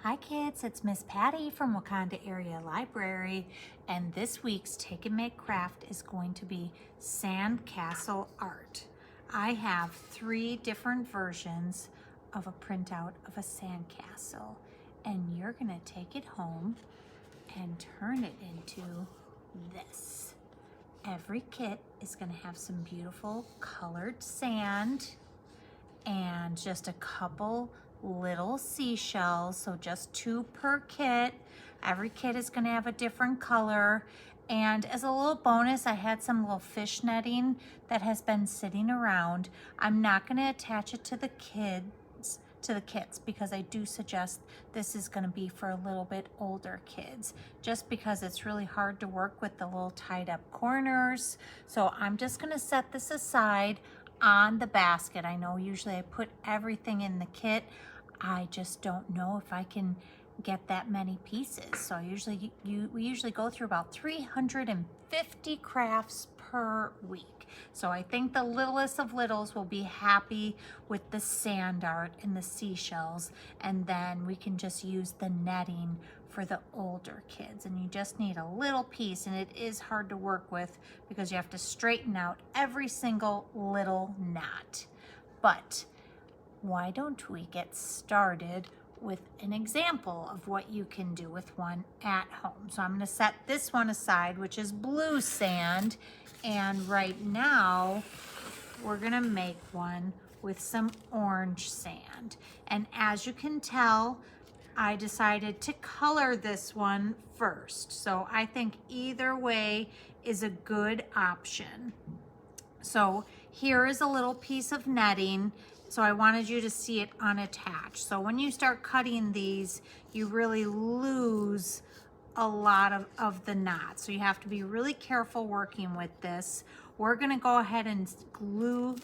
Hi kids, it's Miss Patty from Wakanda Area Library, and this week's Take and Make craft is going to be sandcastle art. I have 3 different versions of a printout of a sandcastle, and you're gonna take it home and turn it into this. Every kit is gonna have some beautiful colored sand and just a couple little seashells, so just 2 per kit. Every kit is going to have a different color, and as a little bonus I had some little fish netting that has been sitting around. I'm not going to attach it to the kits because I do suggest this is going to be for a little bit older kids, just because it's really hard to work with the little tied up corners. So I'm just going to set this aside on the basket. I know usually I put everything in the kit. I just don't know if I can get that many pieces. So we usually go through about 350 crafts per week. So I think the littlest of littles will be happy with the sand art and the seashells, and then we can just use the netting for the older kids. And you just need a little piece, and it is hard to work with because you have to straighten out every single little knot. But why don't we get started with an example of what you can do with one at home. So I'm going to set this one aside, which is blue sand, and right now we're going to make one with some orange sand. And as you can tell, I decided to color this one first. So I think either way is a good option. So here is a little piece of netting. So I wanted you to see it unattached. So when you start cutting these, you really lose a lot of the knots. So you have to be really careful working with this. We're gonna go ahead and glue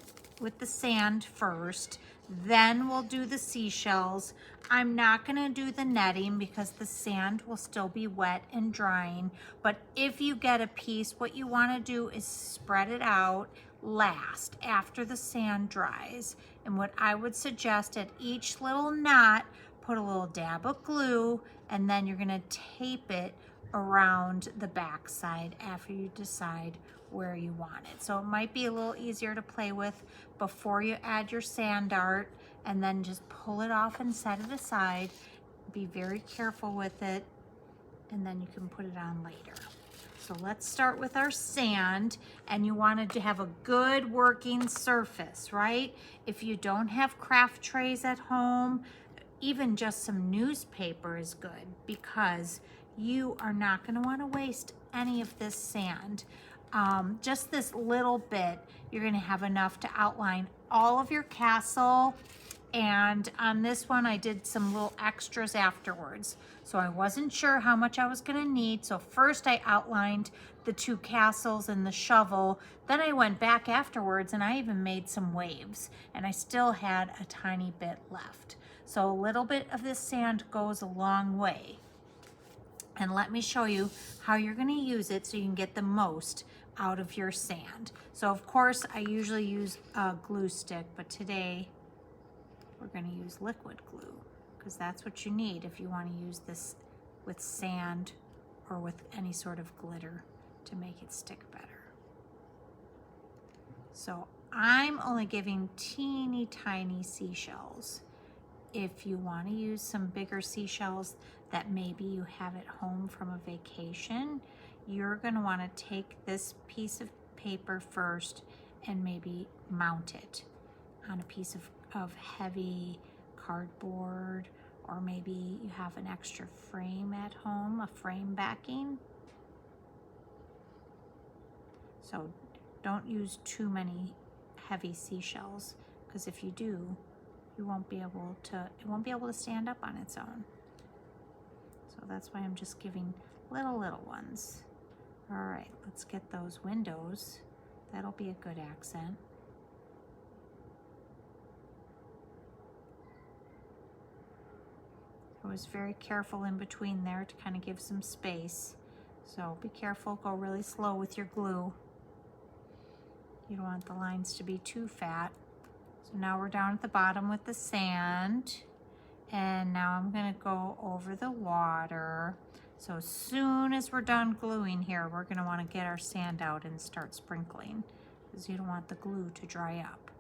with the sand first, then we'll do the seashells. I'm not gonna do the netting because the sand will still be wet and drying, but if you get a piece, what you wanna do is spread it out last after the sand dries. And what I would suggest at each little knot, put a little dab of glue, and then you're gonna tape it around the back side after you decide where you want it. So it might be a little easier to play with before you add your sand art, and then just pull it off and set it aside. Be very careful with it, and then you can put it on later. So let's start with our sand, and you wanted to have a good working surface, right? If you don't have craft trays at home, even just some newspaper is good, because you are not going to want to waste any of this sand. Just this little bit, you're going to have enough to outline all of your castle. And on this one, I did some little extras afterwards. So I wasn't sure how much I was gonna need. So first I outlined the 2 castles and the shovel. Then I went back afterwards and I even made some waves. And I still had a tiny bit left. So a little bit of this sand goes a long way. And let me show you how you're gonna use it so you can get the most out of your sand. So of course, I usually use a glue stick, but today, we're going to use liquid glue because that's what you need if you want to use this with sand or with any sort of glitter to make it stick better. So I'm only giving teeny tiny seashells. If you want to use some bigger seashells that maybe you have at home from a vacation, you're going to want to take this piece of paper first and maybe mount it on a piece of heavy cardboard, or maybe you have an extra frame at home, a frame backing. So don't use too many heavy seashells, because if you do, it won't be able to stand up on its own. So that's why I'm just giving little ones. All right, let's get those windows. That'll be a good accent. I was very careful in between there to kind of give some space. So be careful, go really slow with your glue. You don't want the lines to be too fat. So now we're down at the bottom with the sand. And now I'm gonna go over the water. So as soon as we're done gluing here, we're gonna wanna get our sand out and start sprinkling because you don't want the glue to dry up.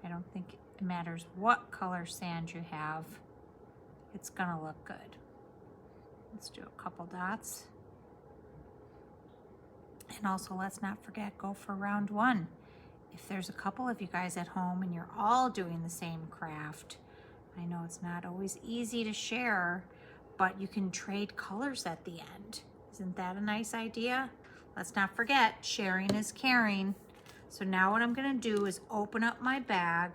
I don't think it matters what color sand you have, it's gonna look good. Let's do a couple dots. And also, let's not forget, go for round one. If there's a couple of you guys at home and you're all doing the same craft, I know it's not always easy to share, but you can trade colors at the end. Isn't that a nice idea? Let's not forget, sharing is caring. So now what I'm gonna do is open up my bag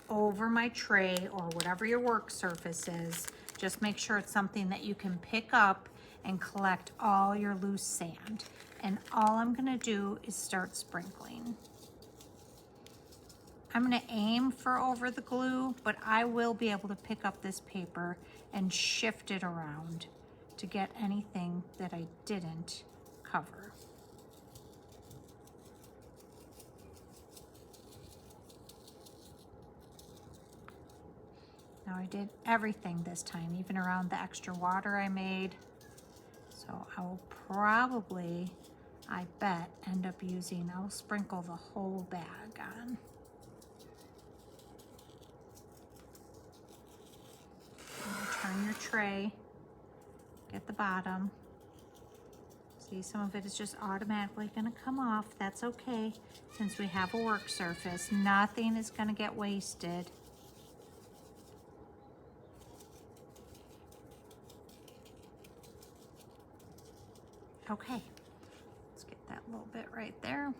over my tray or whatever your work surface is. Just make sure it's something that you can pick up and collect all your loose sand. And all I'm gonna do is start sprinkling. I'm gonna aim for over the glue, but I will be able to pick up this paper and shift it around to get anything that I didn't cover. Now I did everything this time, even around the extra water I made. So I will probably, I bet, end up using, I'll sprinkle the whole bag on. Turn your tray, get the bottom. See, some of it is just automatically gonna come off. That's okay, since we have a work surface. Nothing is gonna get wasted. Okay, let's get that little bit right there.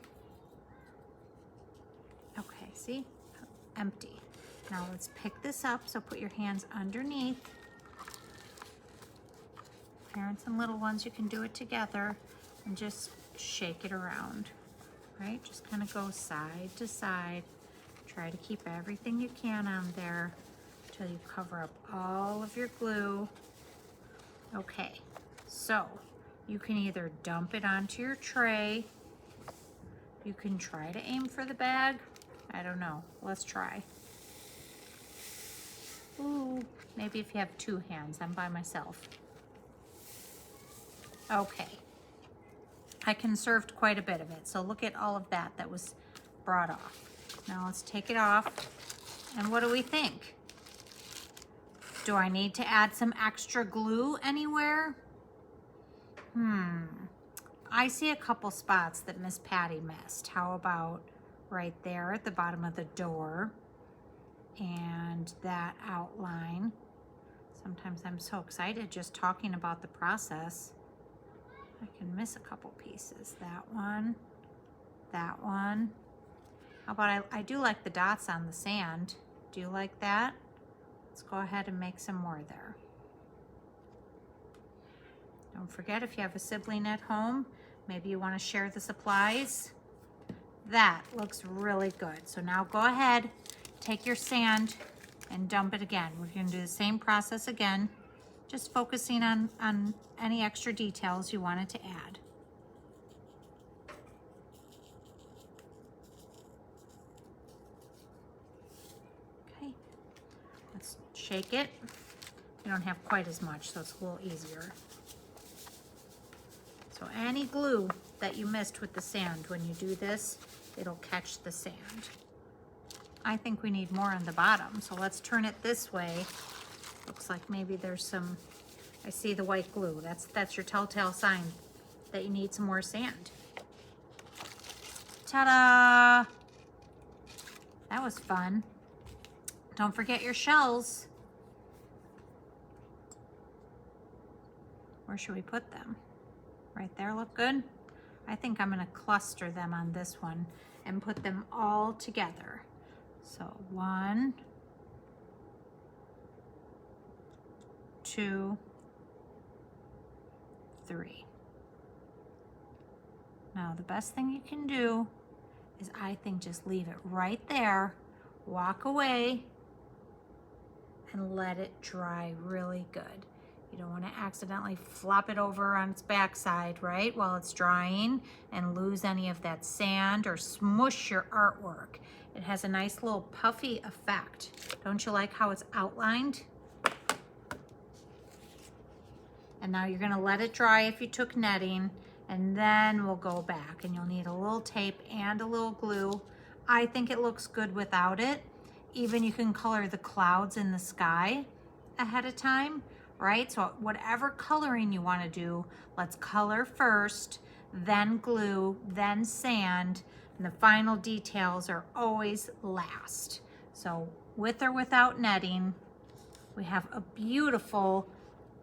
Okay, see, empty. Now let's pick this up, so put your hands underneath. Parents and little ones, you can do it together and just shake it around, right? Just kind of go side to side. Try to keep everything you can on there until you cover up all of your glue. Okay, so you can either dump it onto your tray. You can try to aim for the bag. I don't know, let's try. Ooh, maybe if you have two hands, I'm by myself. Okay, I conserved quite a bit of it. So look at all of that that was brought off. Now let's take it off. And what do we think? Do I need to add some extra glue anywhere? I see a couple spots that Miss Patty missed. How about right there at the bottom of the door and that outline? Sometimes I'm so excited just talking about the process. I can miss a couple pieces. That one, that one. How about I do like the dots on the sand. Do you like that? Let's go ahead and make some more there. Don't forget, if you have a sibling at home, maybe you want to share the supplies. That looks really good. So now go ahead, take your sand and dump it again. We're going to do the same process again, just focusing on any extra details you wanted to add. Okay, let's shake it. You don't have quite as much, so it's a little easier. So any glue that you missed with the sand, when you do this, it'll catch the sand. I think we need more on the bottom, so let's turn it this way. Looks like maybe there's some, I see the white glue. That's your telltale sign that you need some more sand. Ta-da! That was fun. Don't forget your shells. Where should we put them? Right there, look good? I think I'm gonna cluster them on this one and put them all together. So 1, 2, 3. Now the best thing you can do is, I think, just leave it right there, walk away, and let it dry really good. You don't want to accidentally flop it over on its backside, right, while it's drying and lose any of that sand or smush your artwork. It has a nice little puffy effect. Don't you like how it's outlined? And now you're gonna let it dry if you took netting, and then we'll go back, and you'll need a little tape and a little glue. I think it looks good without it. Even you can color the clouds in the sky ahead of time, right? So whatever coloring you wanna do, let's color first, then glue, then sand, and the final details are always last. So with or without netting, we have a beautiful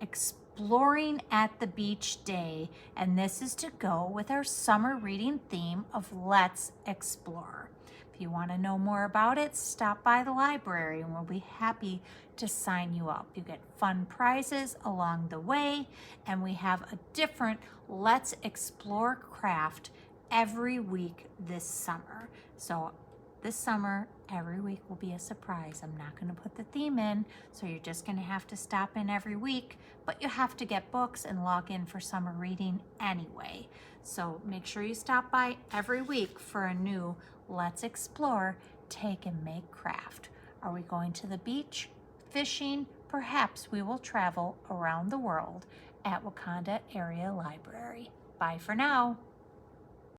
exploring at the beach day, and this is to go with our summer reading theme of Let's Explore. If you want to know more about it, stop by the library and we'll be happy to sign you up. You get fun prizes along the way, and we have a different Let's Explore craft every week this summer. So this summer, every week will be a surprise. I'm not going to put the theme in, so you're just going to have to stop in every week, but you have to get books and log in for summer reading anyway. So make sure you stop by every week for a new Let's Explore, Take and Make craft. Are we going to the beach, fishing? Perhaps we will travel around the world at Wakanda Area Library. Bye for now.